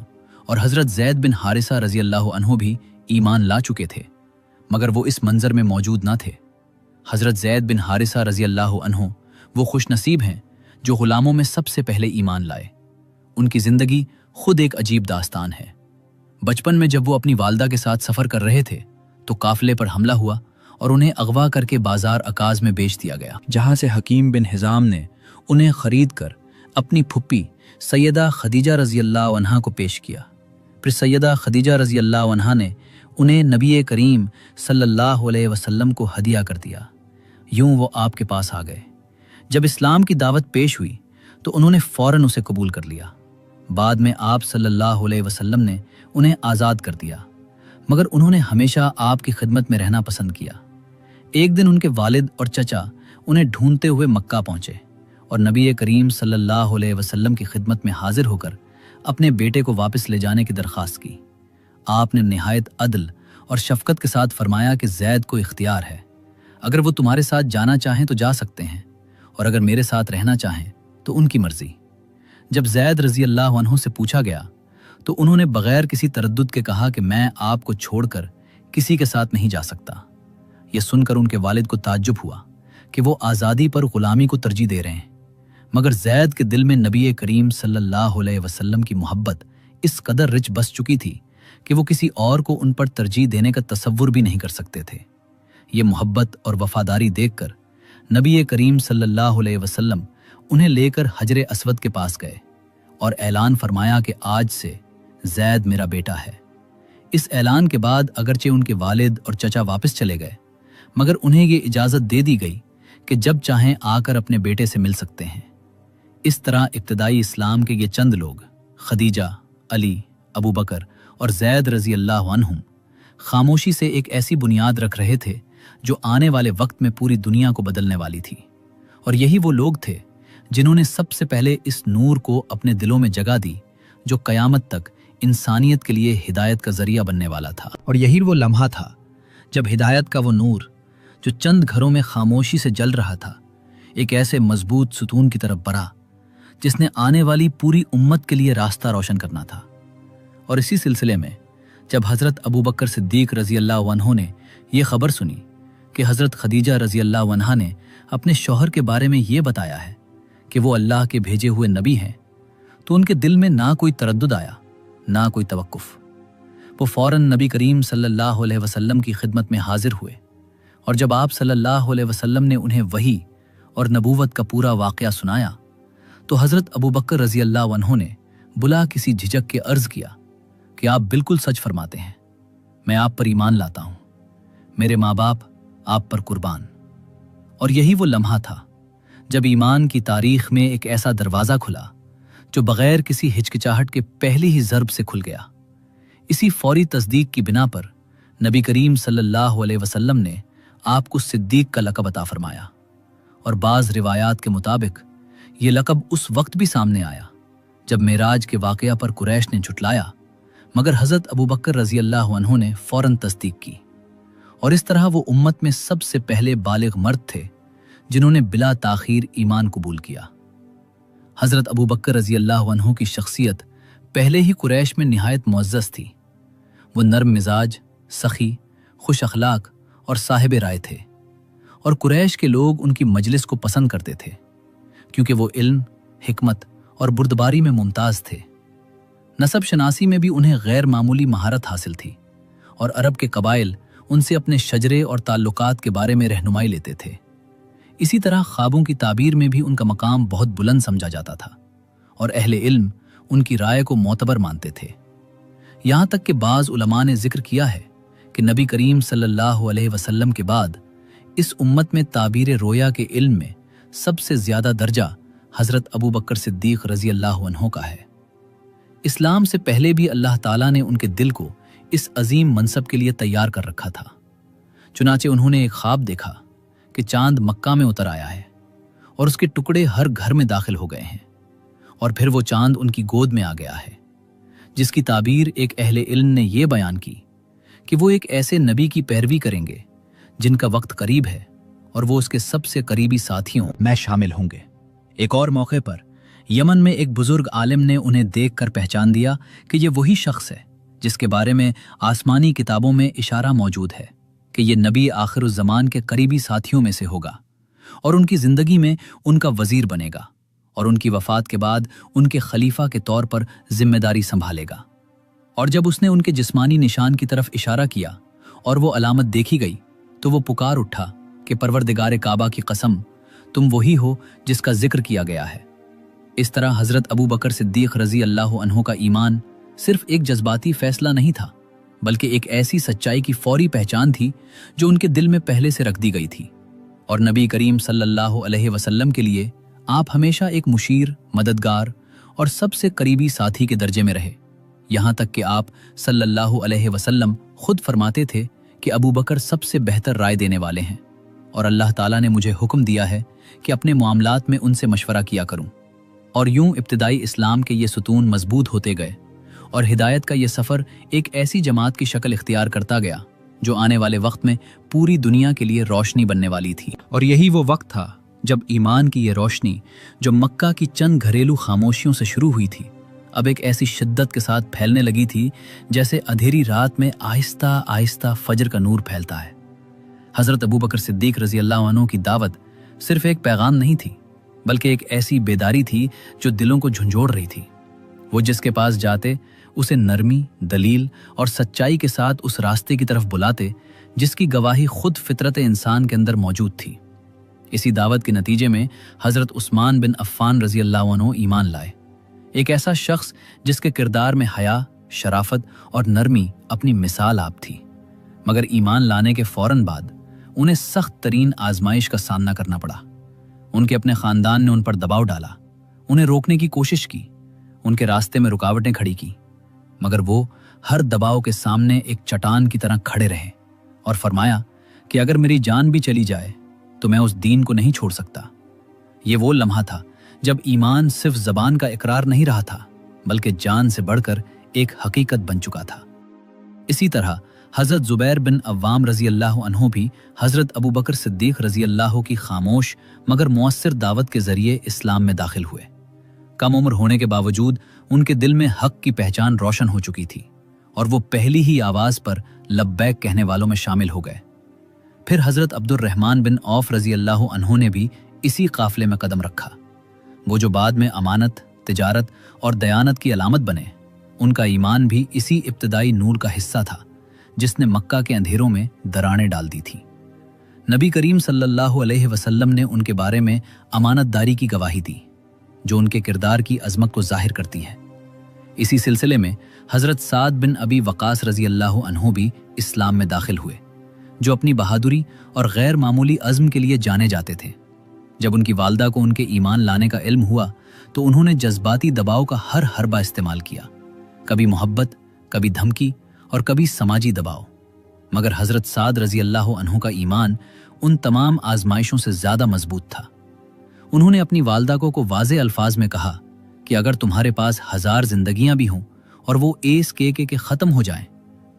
और हज़रत ज़ैद बिन हारिसा रज़ी अल्लाह अन्हु भी ईमान ला चुके थे, मगर वो इस मंजर में मौजूद ना थे। हज़रत ज़ैद बिन हारिसा रज़ी अल्लाह अन्हु वो खुशनसीब हैं जो ग़ुलामों में सबसे पहले ईमान लाए। उनकी ज़िंदगी खुद एक अजीब दास्तान है। बचपन में जब वो अपनी वालदा के साथ सफ़र कर रहे थे तो काफ़िले पर हमला हुआ और उन्हें अगवा करके बाजार अकाज में बेच दिया गया, जहाँ से हकीम बिन हिजाम ने उन्हें ख़रीद कर अपनी फुप्पी सैयदा खदीजा रज़ी अल्लाह अन्हा को पेश किया। फिर सैयदा खदीजा रज़ी अल्लाह अन्हा ने उन्हें नबी करीम सल्लल्लाहु अलैहि वसल्लम को हदिया कर दिया। यूं वो आपके पास आ गए। जब इस्लाम की दावत पेश हुई तो उन्होंने फ़ौरन उसे कबूल कर लिया। बाद में आप सल्लल्लाहु अलैहि वसल्लम ने उन्हें आज़ाद कर दिया, मगर उन्होंने हमेशा आपकी खिदमत में रहना पसंद किया। एक दिन उनके वालिद और चचा उन्हें ढूंढते हुए मक्का पहुंचे और नबी करीम सल्लल्लाहु अलैहि वसल्लम की खिदमत में हाजिर होकर अपने बेटे को वापस ले जाने की दरख्वास्त की। आपने निहायत अदल और शफकत के साथ फरमाया कि ज़ैद को इख्तियार है, अगर वो तुम्हारे साथ जाना चाहें तो जा सकते हैं, और अगर मेरे साथ रहना चाहें तो उनकी मर्जी। जब ज़ैद रज़ी अल्लाह अन्हु से पूछा गया तो उन्होंने बगैर किसी तरद्दुद के कहा कि मैं आपको छोड़कर किसी के साथ नहीं जा सकता। यह सुनकर उनके वालिद को ताज्जुब हुआ कि वो आज़ादी पर ग़ुलामी को तरजीह दे रहे हैं, मगर ज़ैद के दिल में नबी करीम सल्लल्लाहु अलैहि वसल्लम की मोहब्बत इस कदर रिच बस चुकी थी कि वो किसी और को उन पर तरजीह देने का तसव्वुर भी नहीं कर सकते थे। ये मोहब्बत और वफादारी देखकर नबी करीम सल्लल्लाहु अलैहि वसल्लम उन्हें लेकर हजर अस्वद के पास गए और ऐलान फरमाया कि आज से ज़ैद मेरा बेटा है। इस ऐलान के बाद अगरचे उनके वालिद और चचा वापस चले गए, मगर उन्हें ये इजाज़त दे दी गई कि जब चाहें आकर अपने बेटे से मिल सकते हैं। इस तरह इब्तदाई इस्लाम के ये चंद लोग, खदीजा, अली, अबू बकर और ज़ैद रज़ी अल्लाह अन्हुम, खामोशी से एक ऐसी बुनियाद रख रहे थे जो आने वाले वक्त में पूरी दुनिया को बदलने वाली थी। और यही वो लोग थे जिन्होंने सबसे पहले इस नूर को अपने दिलों में जगह दी जो क़यामत तक इंसानियत के लिए हिदायत का ज़रिया बनने वाला था। और यही वो लम्हा था जब हिदायत का वो नूर जो चंद घरों में खामोशी से जल रहा था, एक ऐसे मजबूत सुतून की तरफ बढ़ा जिसने आने वाली पूरी उम्मत के लिए रास्ता रोशन करना था। और इसी सिलसिले में जब हज़रत अबू बकर सिद्दीक़ रज़ी अल्लाह अन्हु ने यह खबर सुनी कि हज़रत खदीजा रज़ी अल्लाह अन्हा ने अपने शौहर के बारे में ये बताया है कि वो अल्लाह के भेजे हुए नबी हैं, तो उनके दिल में ना कोई तरद्दुद आया, ना कोई तवक्कुफ। वो फ़ौरन नबी करीम सल्लल्लाहु अलैहि वसल्लम की खिदमत में हाजिर हुए, और जब आप सल्लल्लाहु अलैहि वसल्लम ने उन्हें वही और नबूवत का पूरा वाक़या सुनाया तो हज़रत अबू बकर रज़ी अल्लाह अन्हु ने बुला किसी झिझक के अर्ज किया कि आप बिल्कुल सच फरमाते हैं, मैं आप पर ईमान लाता हूं, मेरे माँ बाप आप पर कुर्बान। और यही वो लम्हा था जब ईमान की तारीख में एक ऐसा दरवाज़ा खुला जो बगैर किसी हिचकिचाहट के पहली ही ज़र्ब से खुल गया। इसी फौरी तस्दीक की बिना पर नबी करीम सल्लल्लाहु अलैहि वसल्लम ने आपको सिद्दीक का लक़ब अता फरमाया, और बाज़ रिवायात के मुताबिक ये लक़ब उस वक्त भी सामने आया जब मेराज के वाक़या पर कुरैश ने झुटलाया, मगर हज़रत अबू बकर रज़ी अल्लाह अन्हु ने फ़ौरन तस्दीक की, और इस तरह वो उम्मत में सबसे पहले बालिग मर्द थे जिन्होंने बिला ताख़ीर ईमान कबूल किया। हज़रत अबू बकर रज़ी अल्लाह अन्हु की शख्सियत पहले ही कुरैश में निहायत मुअज़्ज़ज़ थी। वो नर्म मिजाज, सखी, खुश अखलाक और साहिब राय थे, और कुरैश के लोग उनकी मजलिस को पसंद करते थे क्योंकि वो इल्म, हिकमत और बुर्दबारी में मुमताज़ थे। नसब शनासी में भी उन्हें गैर मामूली महारत हासिल थी, और अरब के कबाइल उनसे अपने शजरे और ताल्लुकात के बारे में रहनुमाई लेते थे। इसी तरह ख्वाबों की ताबीर में भी उनका मकाम बहुत बुलंद समझा जाता था, और अहले इल्म उनकी राय को मोतबर मानते थे। यहाँ तक कि बाज़ उलमा ने जिक्र किया है कि नबी करीम सल्लल्लाहु अलैहि वसल्लम के बाद इस उम्मत में ताबीर रोया के इल्म में सबसे ज़्यादा दर्जा हज़रत अबू बकर सिद्दीक़ रज़ी अल्लाह अन्हु का है। इस्लाम से पहले भी अल्लाह ताला ने उनके दिल को इस अजीम मनसब के लिए तैयार कर रखा था। चुनाचे उन्होंने एक ख्वाब देखा कि चांद मक्का में उतर आया है और उसके टुकड़े हर घर में दाखिल हो गए हैं, और फिर वो चांद उनकी गोद में आ गया है, जिसकी ताबीर एक अहले इल्म ने यह बयान की कि वो एक ऐसे नबी की पैरवी करेंगे जिनका वक्त करीब है, और वो उसके सबसे करीबी साथियों में शामिल होंगे। एक और मौके पर यमन में एक बुजुर्ग आलिम ने उन्हें देखकर पहचान दिया कि ये वही शख्स है जिसके बारे में आसमानी किताबों में इशारा मौजूद है कि ये नबी आखिरुज़्ज़मान के करीबी साथियों में से होगा, और उनकी ज़िंदगी में उनका वज़ीर बनेगा, और उनकी वफ़ात के बाद उनके खलीफा के तौर पर जिम्मेदारी संभालेगा। और जब उसने उनके जिस्मानी निशान की तरफ इशारा किया और वो अलामत देखी गई, तो वो पुकार उठा कि परवरदिगार काबा की कसम, तुम वही हो जिसका जिक्र किया गया है। इस तरह हज़रत अबू बकर सिद्दीक़ रज़ी अल्लाह अन्हु का ईमान सिर्फ एक जज्बाती फैसला नहीं था, बल्कि एक ऐसी सच्चाई की फौरी पहचान थी जो उनके दिल में पहले से रख दी गई थी। और नबी करीम सल्लल्लाहु अलैहि वसल्लम के लिए आप हमेशा एक मुशीर, मददगार और सबसे करीबी साथी के दर्जे में रहे। यहाँ तक कि आप सल्लल्लाहु अलैहि वसल्लम खुद फरमाते थे कि अबू बकर सबसे बेहतर राय देने वाले हैं, और अल्लाह ताला ने मुझे हुक्म दिया है कि अपने मामलात में उनसे मशवरा किया करूं। और यूं इब्तिदाई इस्लाम के ये सुतून मजबूत होते गए, और हिदायत का ये सफ़र एक ऐसी जमात की शक्ल इख्तियार करता गया जो आने वाले वक्त में पूरी दुनिया के लिए रोशनी बनने वाली थी। और यही वो वक्त था जब ईमान की ये रोशनी, जो मक्का की चंद घरेलू खामोशियों से शुरू हुई थी, अब एक ऐसी शिद्दत के साथ फैलने लगी थी जैसे अंधेरी रात में आहिस्ता आहिस्ता फजर का नूर फैलता है। हज़रत अबू बकर सिद्दीक़ रज़ी अल्लाह अन्हु की दावत सिर्फ एक पैगाम नहीं थी, बल्कि एक ऐसी बेदारी थी जो दिलों को झंझोड़ रही थी। वो जिसके पास जाते उसे नरमी, दलील और सच्चाई के साथ उस रास्ते की तरफ बुलाते जिसकी गवाही खुद फितरत इंसान के अंदर मौजूद थी। इसी दावत के नतीजे में हज़रत उस्मान बिन अफ़्फ़ान रज़ी अल्लाह अन्हु ईमान लाए, एक ऐसा शख्स जिसके किरदार में हया, शराफत और नरमी अपनी मिसाल आप थी। मगर ईमान लाने के फौरन बाद उन्हें सख्त तरीन आजमाइश का सामना करना पड़ा। उनके अपने ख़ानदान ने उन पर दबाव डाला, उन्हें रोकने की कोशिश की, उनके रास्ते में रुकावटें खड़ी की, मगर वो हर दबाव के सामने एक चट्टान की तरह खड़े रहे और फरमाया कि अगर मेरी जान भी चली जाए तो मैं उस दीन को नहीं छोड़ सकता। ये वो लम्हा था जब ईमान सिर्फ ज़बान का इकरार नहीं रहा था, बल्कि जान से बढ़कर एक हकीकत बन चुका था। इसी तरह हज़रत ज़ुबैर बिन अव्वाम रज़ी अल्लाह अन्हु भी हज़रत अबू बकर सिद्दीक़ रज़ी अल्लाह की खामोश मगर मुअस्सिर दावत के ज़रिए इस्लाम में दाखिल हुए। कम उम्र होने के बावजूद उनके दिल में हक़ की पहचान रोशन हो चुकी थी, और वो पहली ही आवाज़ पर लब्बैक कहने वालों में शामिल हो गए। फिर हज़रत अब्दुर्रहमान बिन औफ रज़ी अल्लाह अन्हु ने भी इसी काफ़िले में कदम रखा। वो जो बाद में अमानत, तिजारत और दयानत की अलामत बने, उनका ईमान भी इसी इब्तिदाई नूर का हिस्सा था जिसने मक्का के अंधेरों में दरारें डाल दी थी। नबी करीम सल्लल्लाहु अलैहि वसल्लम ने उनके बारे में अमानतदारी की गवाही दी। जो उनके किरदार की अजमत को जाहिर करती हैं। इसी सिलसिले में हजरत साद बिन अबी वकास रजी अल्लाह अन्हु भी इस्लाम में दाखिल हुए, जो अपनी बहादुरी और गैर मामूली अज़्म के लिए जाने जाते थे। जब उनकी वालदा को उनके ईमान लाने का इल्म हुआ तो उन्होंने जज्बाती दबाव का हर हरबा इस्तेमाल किया, कभी मोहब्बत, कभी धमकी और कभी समाजी दबाव। मगर हजरत साद रजी अल्लाह अन्हु का ईमान उन तमाम आजमाइशों से ज्यादा मजबूत था। उन्होंने अपनी वालदा को वाज़े अल्फाज में कहा कि अगर तुम्हारे पास 1000 जिंदगियां भी हों और वो एस के ख़त्म हो जाएं,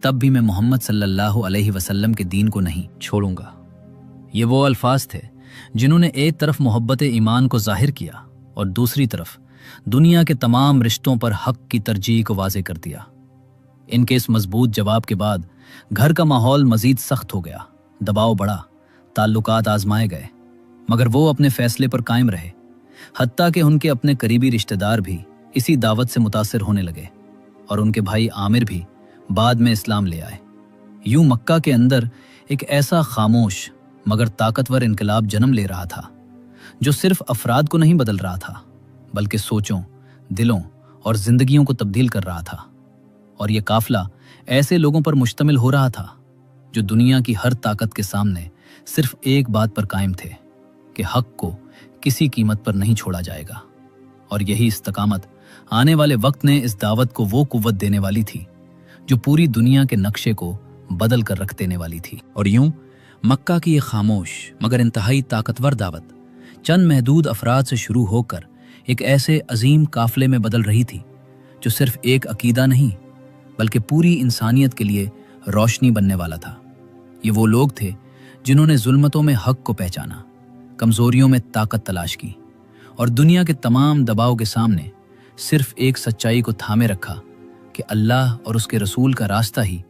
तब भी मैं मोहम्मद सल्लल्लाहु अलैहि वसल्लम के दीन को नहीं छोड़ूंगा। ये वो अल्फाज थे जिन्होंने एक तरफ मोहब्बत ईमान को जाहिर किया और दूसरी तरफ दुनिया के तमाम रिश्तों पर हक की तरजीह को वाज़े कर दिया। इनके इस मजबूत जवाब के बाद घर का माहौल मजीद सख्त हो गया, दबाव बढ़ा, ताल्लुकात आजमाए गए, मगर वो अपने फैसले पर कायम रहे। हत्ता कि उनके अपने करीबी रिश्तेदार भी इसी दावत से मुतासिर होने लगे और उनके भाई आमिर भी बाद में इस्लाम ले आए। यूं मक्का के अंदर एक ऐसा खामोश मगर ताकतवर इनकलाब जन्म ले रहा था, जो सिर्फ अफराद को नहीं बदल रहा था, बल्कि सोचों, दिलों और जिंदगियों को तब्दील कर रहा था। और ये काफिला ऐसे लोगों पर मुश्तमिल हो रहा था जो दुनिया की हर ताकत के सामने सिर्फ एक बात पर कायम थे कि हक को किसी कीमत पर नहीं छोड़ा जाएगा। और यही इस्तकामत आने वाले वक्त ने इस दावत को वो कुव्वत देने वाली थी जो पूरी दुनिया के नक्शे को बदल कर रख देने वाली थी। और यूं मक्का की ये खामोश मगर इंतहाई ताकतवर दावत चंद महदूद अफराद से शुरू होकर एक ऐसे अजीम काफिले में बदल रही थी जो सिर्फ एक अकीदा नहीं बल्कि पूरी इंसानियत के लिए रोशनी बनने वाला था। ये वो लोग थे जिन्होंने जुल्मतों में हक को पहचाना, कमजोरियों में ताकत तलाश की और दुनिया के तमाम दबाव के सामने सिर्फ एक सच्चाई को थामे रखा कि अल्लाह और उसके रसूल का रास्ता ही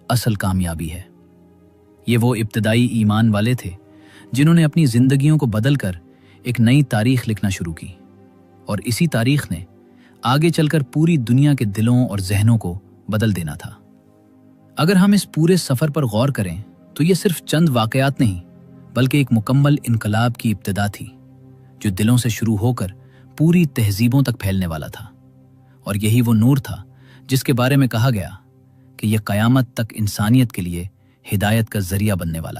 असल कामयाबी है। ये वो इब्तदाई ईमान वाले थे जिन्होंने अपनी जिंदगियों को बदलकर एक नई तारीख लिखना शुरू की, और इसी तारीख ने आगे चलकर पूरी दुनिया के दिलों और जहनों को बदल देना था। अगर हम इस पूरे सफर पर गौर करें तो ये सिर्फ चंद वाकयात नहीं बल्कि एक मुकम्मल इनकलाब की इब्तिदा थी जो दिलों से शुरू होकर पूरी तहजीबों तक फैलने वाला था। और यही वो नूर था जिसके बारे में कहा गया कि यह क़यामत तक इंसानियत के लिए हिदायत का जरिया बनने वाला है।